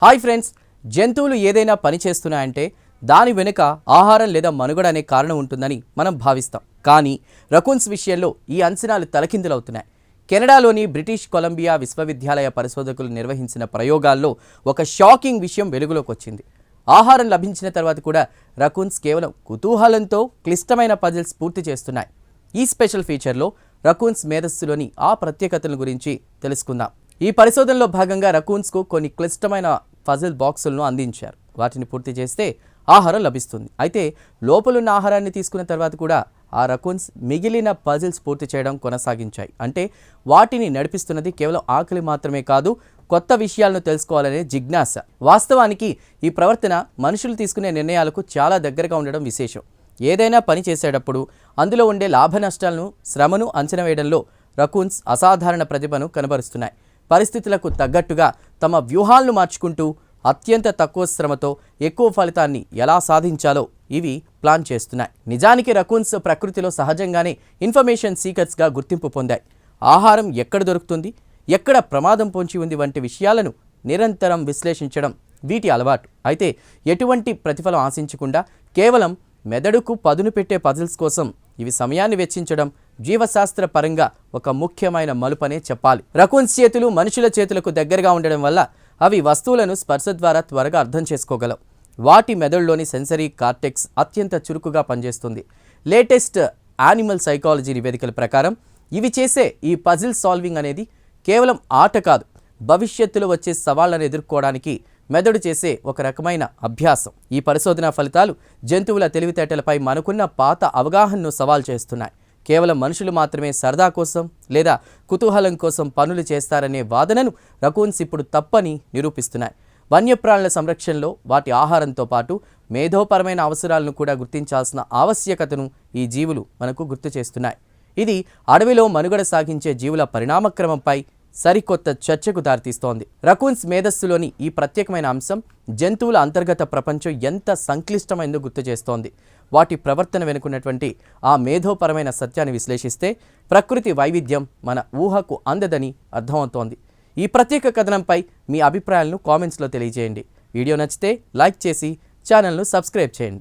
Hi friends, జంతువులు ఏదైనా పని చేస్తున్నాయంటే దాని వెనుక ఆహారం లేదా మనుగడ అనే కారణం ఉంటుందని మనం భావిస్తాం. కానీ రకూన్స్ విషయంలో ఈ అంచనాలు తలకిందులవుతున్నాయి. కెనడాలోని బ్రిటిష్ కొలంబియా విశ్వవిద్యాలయ పరిశోధకులు నిర్వహించిన ప్రయోగాల్లో ఒక షాకింగ్ విషయం వెలుగులోకి వచ్చింది. ఆహారం లభించిన తర్వాత కూడా రకూన్స్ కేవలం కుతూహలంతో క్లిష్టమైన పజిల్స్ పూర్తి చేస్తున్నాయి. ఈ స్పెషల్ ఫీచర్లో రకూన్స్ మేధస్సులోని ఆ ప్రత్యేకతల గురించి తెలుసుకుందాం. ఈ పరిశోధనలో భాగంగా రకూన్స్కు కొన్ని క్లిష్టమైన పజిల్ బాక్సులను అందించారు. వాటిని పూర్తి చేస్తే ఆహారం లభిస్తుంది. అయితే లోపలున్న ఆహారాన్ని తీసుకున్న తర్వాత కూడా ఆ రకూన్స్ మిగిలిన పజిల్స్ పూర్తి చేయడం కొనసాగించాయి. అంటే వాటిని నడిపిస్తున్నది కేవలం ఆకలి మాత్రమే కాదు, కొత్త విషయాలను తెలుసుకోవాలనే జిజ్ఞాస. వాస్తవానికి ఈ ప్రవర్తన మనుషులు తీసుకునే నిర్ణయాలకు చాలా దగ్గరగా ఉండడం విశేషం. ఏదైనా పని చేసేటప్పుడు అందులో ఉండే లాభ నష్టాలను, శ్రమను అంచనా వేయడంలో రకూన్స్ అసాధారణ ప్రతిభను కనబరుస్తున్నాయి. పరిస్థితులకు తగ్గట్టుగా తమ వ్యూహాలను మార్చుకుంటూ అత్యంత తక్కువ శ్రమతో ఎక్కువ ఫలితాన్ని ఎలా సాధించాలో ఇవి ప్లాన్ చేస్తున్నాయి. నిజానికి రకూన్స్ ప్రకృతిలో సహజంగానే ఇన్ఫర్మేషన్ సీకర్స్గా గుర్తింపు పొందాయి. ఆహారం ఎక్కడ దొరుకుతుంది, ఎక్కడ ప్రమాదం పొంచి ఉంది వంటి విషయాలను నిరంతరం విశ్లేషించడం వీటి అలవాటు. అయితే ఎటువంటి ప్రతిఫలం ఆశించకుండా కేవలం మెదడుకు పదును పెట్టే పజిల్స్ కోసం ఇవి సమయాన్ని వెచ్చించడం జీవశాస్త్ర పరంగా ఒక ముఖ్యమైన మలుపనే చెప్పాలి. రకూన్స్ చేతులు మనుషుల చేతులకు దగ్గరగా ఉండడం వల్ల అవి వస్తువులను స్పర్శ ద్వారా త్వరగా అర్థం చేసుకోగలవు. వాటి మెదడులోని సెన్సరీ కార్టెక్స్ అత్యంత చురుకుగా పనిచేస్తుంది. లేటెస్ట్ యానిమల్ సైకాలజీ నివేదికల ప్రకారం ఇవి చేసే ఈ పజిల్ సాల్వింగ్ అనేది కేవలం ఆట కాదు, భవిష్యత్తులో వచ్చే సవాళ్లను ఎదుర్కోవడానికి మెదడు చేసే ఒక రకమైన అభ్యాసం. ఈ పరిశోధన ఫలితాలు జంతువుల తెలివితేటలపై మనకున్న పాత అవగాహనను సవాల్ చేస్తున్నాయి. కేవలం మనుషులు మాత్రమే సరదా కోసం లేదా కుతూహలం కోసం పనులు చేస్తారనే వాదనను రకూన్స్ ఇప్పుడు తప్పని నిరూపిస్తున్నాయి. వన్యప్రాణుల సంరక్షణలో వాటి ఆహారంతో పాటు మేధోపరమైన అవసరాలను కూడా గుర్తించాల్సిన ఆవశ్యకతను ఈ జీవులు మనకు గుర్తు చేస్తున్నాయి. ఇది అడవిలో మనుగడ సాగించే జీవుల పరిణామక్రమంపై సరికొత్త చర్చకు దారితీస్తోంది. రకూన్స్ మేధస్సులోని ఈ ప్రత్యేకమైన అంశం జంతువుల అంతర్గత ప్రపంచం ఎంత సంక్లిష్టమైందో గుర్తు చేస్తోంది. వాటి ప్రవర్తన వెనుకున్నటువంటి ఆ మేధోపరమైన సత్యాన్ని విశ్లేషిస్తే ప్రకృతి వైవిధ్యం మన ఊహకు అందదని అర్థమవుతోంది. ఈ ప్రత్యేక కథనంపై మీ అభిప్రాయాలను కామెంట్స్లో తెలియజేయండి. వీడియో నచ్చితే లైక్ చేసి ఛానల్ను సబ్స్క్రైబ్ చేయండి.